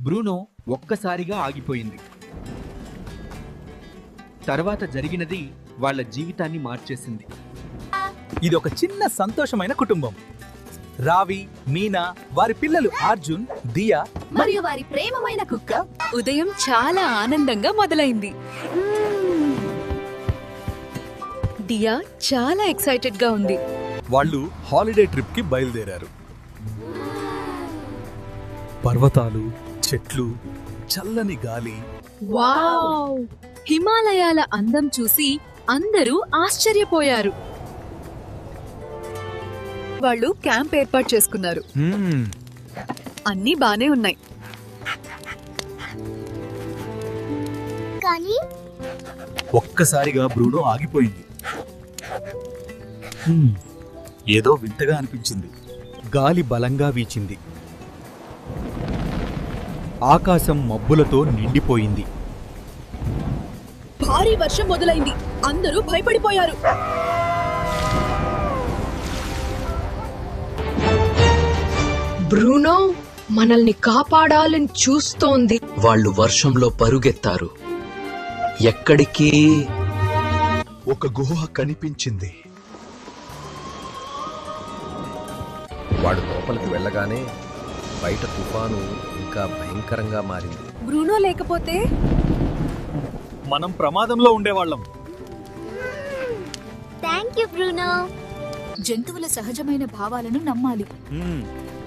Bruno ఒక్కసారిగా ఆగిపోయింది. తర్వాత జరిగినది వాళ్ళ జీవితాన్ని మార్చేసింది. ఇది ఒక చిన్న సంతోషమైన కుటుంబం. రావి, మీనా, వారి పిల్లలు అర్జున్, దియా మరియు వారి ప్రేమమైన కుక్క. ఉదయం చాలా ఆనందంగా మొదలైంది. దియా చాలా ఎక్సైటెడ్ గా ఉంది. వాళ్ళు హాలిడే ట్రిప్ కి బయలుదేరారు. పర్వతాలు, చెట్లు, చల్లని గాలి. వావ్! హిమాలయాల అందం చూసి అందరూ ఆశ్చర్యపోయారు. వాళ్ళు క్యాంప్ ఏర్పాటు చేసుకున్నారు. అన్నీ బానే ఉన్నాయి. కానీ ఒక్కసారిగా బ్రూనో ఆగిపోయింది. ఏదో వింతగా అనిపించింది. గాలి బలంగా వీచింది. ఆకాశం మబ్బులతో నిండిపోయింది. భారీ వర్షం మొదలైంది. అందరూ భయపడిపోయారు. బ్రూనో మనల్ని కాపాడాలని చూస్తోంది. వాళ్ళు వర్షంలో పరుగెత్తారు. ఎక్కడికి? ఒక గుహ కనిపించింది. వాడు లోపలికి వెళ్ళగానే బయట తుఫాను ఇంకా భయంకరంగా మారింది. బ్రూనో లేకపోతే మనం ప్రమాదంలో ఉండేవాళ్ళం. Thank you Bruno. జంతువుల సహజమైన భావాలను నమ్మాలి.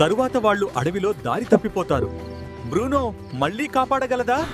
తరువాత వాళ్ళు అడవిలో దారి తప్పిపోతారు. బ్రూనో మళ్ళీ కాపాడగలదా?